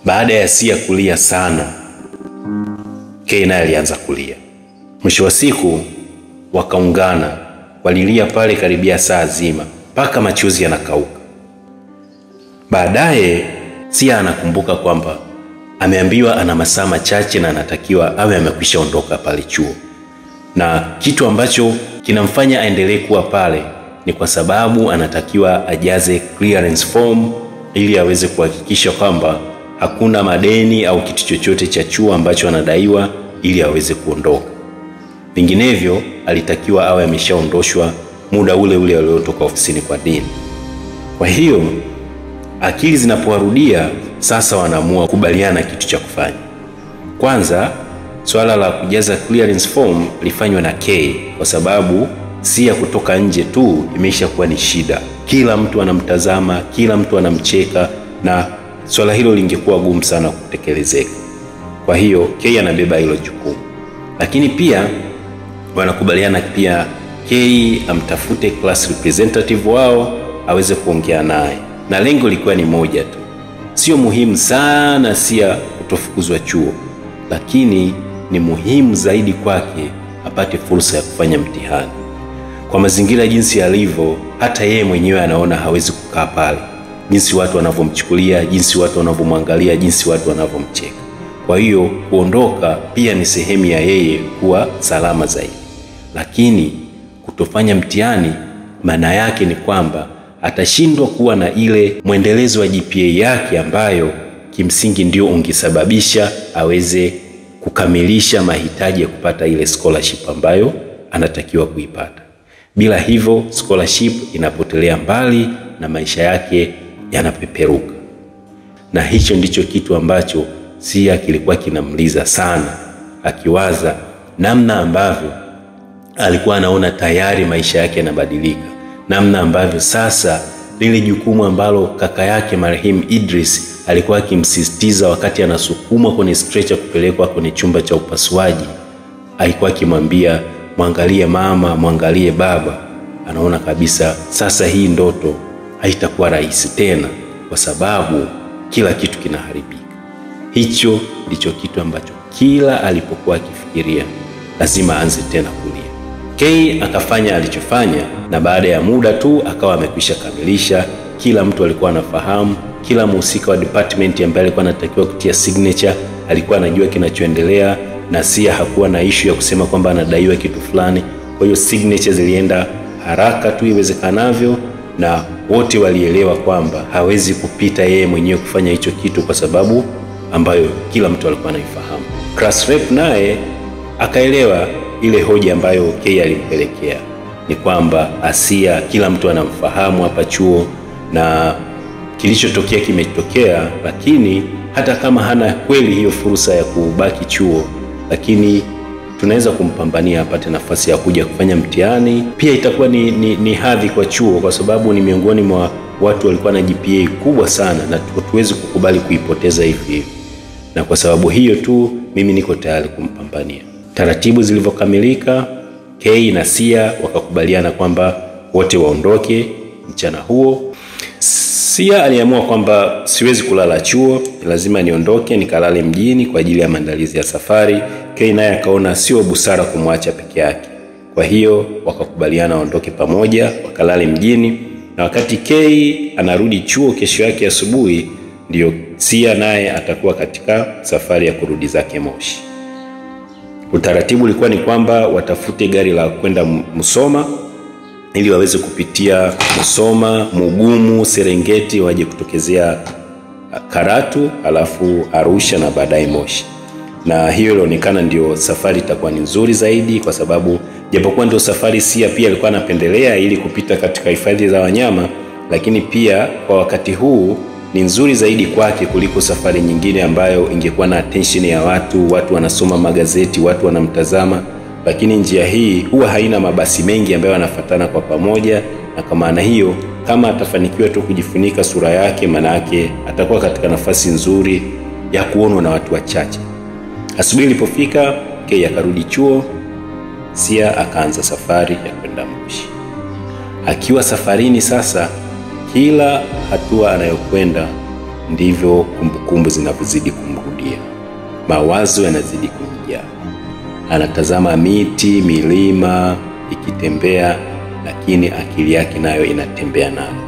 Baada ya Sia kulia sana, Kay naye alianza kulia. Mwisho wa siku wakaungana, walilia pale karibia saa zima mpaka machozi yanakauka. Baadaye Sia anakumbuka kwamba ameambiwa ana masaa machache na anatakiwa awe amekwisha ondoka pale chuo. Na kitu ambacho kinamfanya aendelee kuwa pale ni kwa sababu anatakiwa ajaze clearance form ili aweze kuhakikisha kwamba hakuna madeni au kitu chochote cha chuo ambacho anadaiwa ili aweze kuondoka. Vinginevyo alitakiwa awe ameshaondoshwa muda ule ule aliotoka ofisini kwa Dean. Kwa hiyo akili zinapowarudia sasa, wanaamua kubaliana kitu cha kufanya. Kwanza swala la kujaza clearance form lifanywe na Kay, kwa sababu Sia kutoka nje tu imeisha kuwa ni shida. Kila mtu anamtazama, kila mtu anamcheka, na swala hilo lingekuwa gumu sana kutekelezeka. Kwa hiyo Kay anabeba hilo jukumu. Lakini pia wanakubaliana pia Kay amtafute class representative wao aweze kuongea naye. Na lengo lilikuwa ni moja tu. Sio muhimu sana Sia kutofukuzwa chuo, lakini ni muhimu zaidi kwake apate fursa ya kufanya mtihani. Kwa mazingira jinsi yalivyo, hata yeye mwenyewe anaona hawezi kukaa pale. Jinsi watu wanavyomchukulia, jinsi watu wanavyomwangalia, jinsi watu wanavyomcheka. Kwa hiyo kuondoka pia ni sehemu ya yeye kuwa salama zaidi. Lakini kutofanya mtihani maana yake ni kwamba atashindwa kuwa na ile mwendelezo wa GPA yake ambayo kimsingi ndio ungesababisha aweze kukamilisha mahitaji ya kupata ile scholarship ambayo anatakiwa kuipata. Bila hivyo scholarship inapotelea mbali na maisha yake yanapeperuka. Na hicho ndicho kitu ambacho Sia kilikuwa kinamliza sana, akiwaza namna ambavyo alikuwa anaona tayari maisha yake yanabadilika, namna ambavyo sasa lile jukumu ambalo kaka yake marehemu Idris alikuwa akimsisitiza wakati anasukumwa kwenye stretcher kupelekwa kwenye chumba cha upasuaji, alikuwa akimwambia mwangalie mama, mwangalie baba. Anaona kabisa sasa hii ndoto haitakuwa rahisi tena, kwa sababu kila kitu kinaharibika. Hicho ndicho kitu ambacho kila alipokuwa akifikiria lazima aanze tena kulia. Kay akafanya alichofanya, na baada ya muda tu akawa amekwisha kamilisha. Kila mtu alikuwa anafahamu, kila mhusika wa department ambaye alikuwa anatakiwa kutia signature alikuwa anajua kinachoendelea, na Sia hakuwa na issue ya kusema kwamba anadaiwa kitu fulani. Kwa hiyo signature zilienda haraka tu iwezekanavyo, na wote walielewa kwamba hawezi kupita yeye mwenyewe kufanya hicho kitu kwa sababu ambayo kila mtu alikuwa anaifahamu. Class rep naye akaelewa ile hoja ambayo Kay alimpelekea, ni kwamba Sia kila mtu anamfahamu hapa chuo na kilichotokea kimetokea, lakini hata kama hana kweli hiyo fursa ya kubaki chuo, lakini tunaweza kumpambania apate nafasi ya kuja kufanya mtihani. Pia itakuwa ni hadhi kwa chuo, kwa sababu ni miongoni mwa watu walikuwa na GPA kubwa sana, na tuwezi kukubali kuipoteza hivi. Na kwa sababu hiyo tu mimi niko tayari kumpambania. Taratibu zilivyokamilika, Kay na Sia wakakubaliana kwamba wote waondoke mchana huo. Sia aliamua kwamba siwezi kulala chuo, lazima niondoke nikalale mjini kwa ajili ya maandalizi ya safari. Kay naye akaona sio busara kumwacha peke yake. Kwa hiyo wakakubaliana waondoke pamoja, wakalale mjini. Na wakati Kay anarudi chuo kesho yake asubuhi, ndio Sia naye atakuwa katika safari ya kurudi zake Moshi. Utaratibu ulikuwa ni kwamba watafute gari la kwenda Musoma ili waweze kupitia Musoma, Mugumu, Serengeti, waje kutokezea Karatu, alafu Arusha na baadaye Moshi. Na hiyo ilionekana ndio safari itakuwa ni nzuri zaidi, kwa sababu japokuwa ndio safari Sia pia alikuwa anapendelea ili kupita katika hifadhi za wanyama, lakini pia kwa wakati huu ni nzuri zaidi kwake kuliko safari nyingine ambayo ingekuwa na attention ya watu wanasoma magazeti, watu wanamtazama. Lakini njia hii huwa haina mabasi mengi ambayo yanafuatana kwa pamoja, na kwa maana hiyo kama atafanikiwa tu kujifunika sura yake, maana yake atakuwa katika nafasi nzuri ya kuonwa na watu wachache. Asubuhi ilipofika, Kay akarudi chuo, Sia akaanza safari ya kwenda Moshi. Akiwa safarini sasa, kila hatua anayokwenda ndivyo kumbukumbu zinavyozidi kumrudia. Mawazo yanazidi kumjaa. Anatazama miti, milima ikitembea, lakini akili yake nayo inatembea nayo.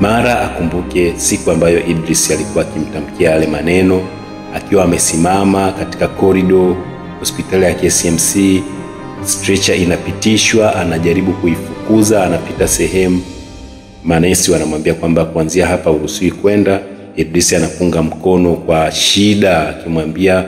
Mara akumbuke siku ambayo Idris alikuwa akimtamkia yale maneno akiwa amesimama katika korido hospitali ya KCMC. Stretcher inapitishwa, anajaribu kuifukuza, anapita sehemu. Manesi wanamwambia kwamba kuanzia hapa uruhusiwi kwenda. Idris anapunga mkono kwa shida akimwambia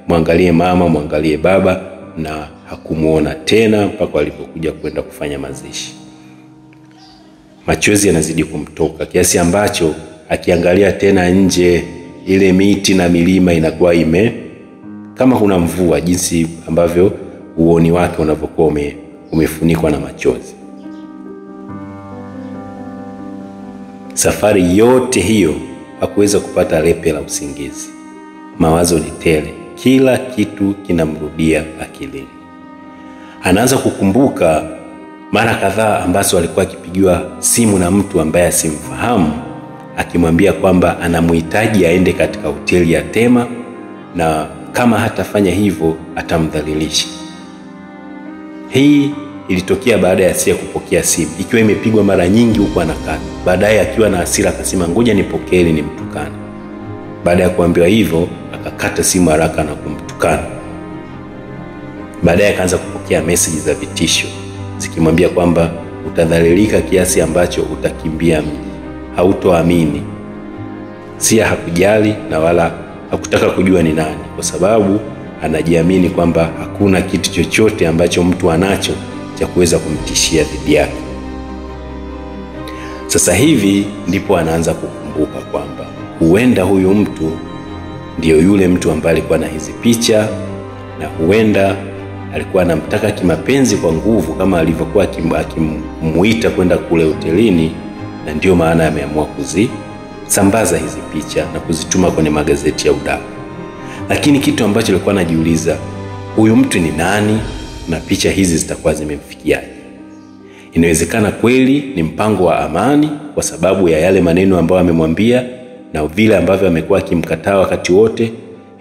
muangalie mama, muangalie baba, na hakumuona tena mpaka walipokuja kwenda kufanya mazishi. Machozi yanazidi kumtoka kiasi ambacho akiangalia tena nje, ile miti na milima inakuwa kama kuna mvua, jinsi ambavyo uoni wake unavyokuwa umefunikwa na machozi. Safari yote hiyo hakuweza kupata lepe la usingizi. Mawazo ni tele, kila kitu kinamrudia akilini. Anaanza kukumbuka mara kadhaa ambazo alikuwa akipigiwa simu na mtu ambaye asimfahamu akimwambia kwamba anamhitaji aende katika hoteli ya Tema, na kama hatafanya hivyo atamdhalilisha. Hii ilitokea baada ya Sia kupokea simu ikiwa imepigwa mara nyingi huko anakata. Baadaye akiwa na hasira akasema ngoja nipokee ili nimtukane. Baada ya kuambiwa hivyo akakata simu haraka na kumtukana. Baadaye akaanza kupokea message za vitisho zikimwambia kwamba utadhalilika kiasi ambacho utakimbia mji, hautoamini. Sia hakujali na wala hakutaka kujua ni nani, kwa sababu anajiamini kwamba hakuna kitu chochote ambacho mtu anacho cha kuweza kumtishia dhidi yake. Sasa hivi ndipo anaanza kukumbuka kwamba huenda huyu mtu ndio yule mtu ambaye alikuwa na hizi picha, na huenda alikuwa anamtaka kimapenzi kwa nguvu kama alivyokuwa akimuita kwenda kule hotelini, na ndio maana ameamua kuzisambaza hizi picha na kuzituma kwenye magazeti ya udaku. Lakini kitu ambacho alikuwa anajiuliza, huyu mtu ni nani na picha hizi zitakuwa zimemfikiaje? Inawezekana kweli ni mpango wa Amani kwa sababu ya yale maneno ambayo amemwambia na vile ambavyo amekuwa akimkataa wakati wote.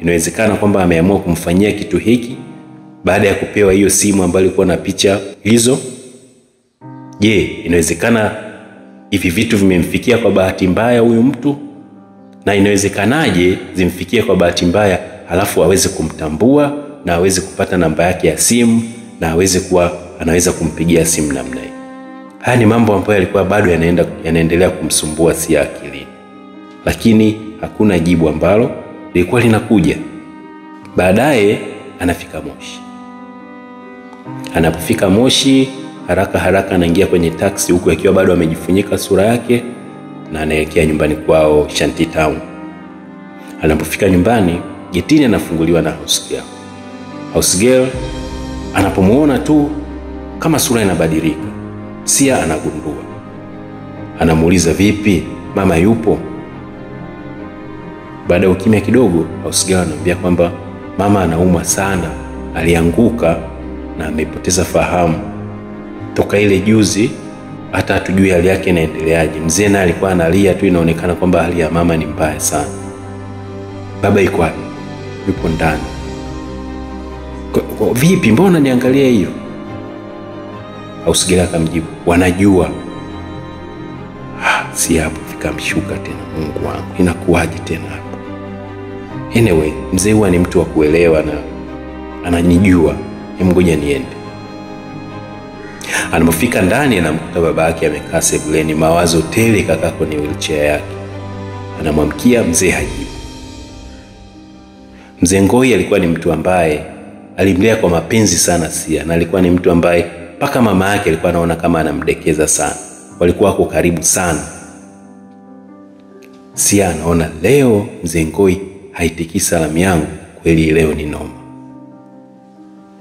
Inawezekana kwamba ameamua kumfanyia kitu hiki baada ya kupewa hiyo simu ambayo ilikuwa na picha hizo. Je, inawezekana hivi vitu vimemfikia kwa bahati mbaya huyu mtu? Na inawezekanaje zimfikie kwa bahati mbaya halafu aweze kumtambua na aweze kupata namba yake ya simu na anaweza kumpigia simu namna hiyo? Haya ni mambo ambayo yalikuwa bado yanaendelea kumsumbua Sia akilini. Lakini hakuna jibu ambalo lilikuwa linakuja. Baadaye anafika Moshi. Anapofika Moshi, haraka anaingia kwenye taxi huku akiwa bado amejifunika sura yake, na anaelekea nyumbani kwao Shanty Town. Anapofika nyumbani, getini anafunguliwa na house girl. Anapomuona tu kama sura inabadilika, Sia anagundua. Anamuuliza, vipi, mama yupo? Baada ya ukimya kidogo, house girl anamwambia kwamba mama anaumwa sana, alianguka na amepoteza fahamu toka ile juzi, hata hatujui hali yake inaendeleaje. Mzee naye alikuwa analia tu, inaonekana kwamba hali ya mama ni mbaya sana. Baba yuko wapi? Yupo ndani. Vipi, mbona niangalia hiyo? Ausigela akamjibu, wanajua. Si hapo fika mshuka tena, Mungu wangu, inakuwaje tena hapo? Anyway, mzee huwa ni mtu wa kuelewa na ananijua. Ngoja niende. Anapofika ndani anamkuta baba yake amekaa sebuleni, mawazo tele, kaka kwenye wheelchair yake. Anamwamkia, mzee hajibu. Mzee Ngoi alikuwa ni mtu ambaye alimlea kwa mapenzi sana Sia, na alikuwa ni mtu ambaye paka mama yake alikuwa anaona kama anamdekeza sana. Walikuwa wako karibu sana. Sia anaona leo mzee Ngoi haitiki salamu yangu, kweli leo ni noma.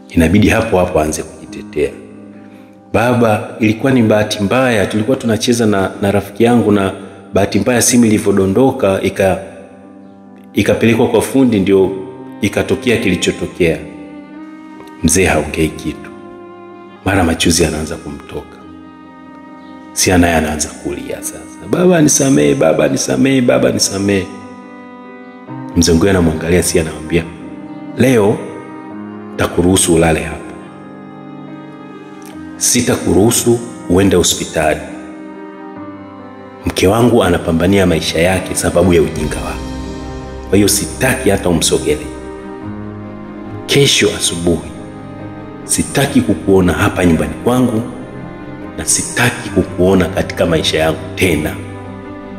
Inabidi hapo aanze kujitetea. Baba, ilikuwa ni bahati mbaya, tulikuwa tunacheza na rafiki yangu, na bahati mbaya simu ilivyodondoka ikapelekwa kwa fundi, ndio ikatokea kilichotokea. Mzee haongei kitu. Mara machozi yanaanza kumtoka. Sia naye anaanza kulia sasa. baba nisamee, baba nisamee, baba nisamee. Mzee Ngwea anamwangalia Sia, anamwambia, leo nitakuruhusu ulale hapa. Sitakuruhusu uende hospitali. Mke wangu anapambania maisha yake sababu ya ujinga wako. Kwa hiyo sitaki hata umsogelee. Kesho asubuhi sitaki kukuona hapa nyumbani kwangu na sitaki kukuona katika maisha yangu tena.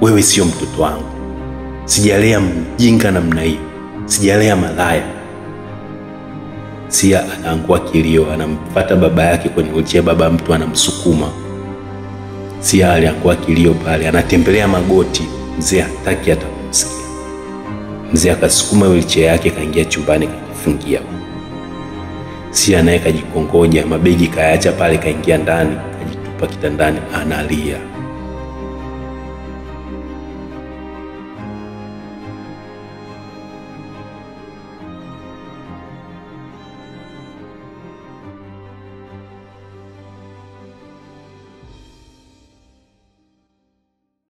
Wewe sio mtoto wangu. Sijalea mjinga namna hiyo. Sijalea malaya. Sia anaangua kilio, anamfuata baba yake kwenye wheelchair. Baba mtu anamsukuma. Sia aliangua kilio pale, anatembelea magoti. Mzee hataki hata kumsikia. Mzee akasukuma wheelchair yake, kaingia chumbani, kajifungia. Sia naye kajikongoja, mabegi kaacha pale, kaingia ndani, kajitupa kitandani, analia.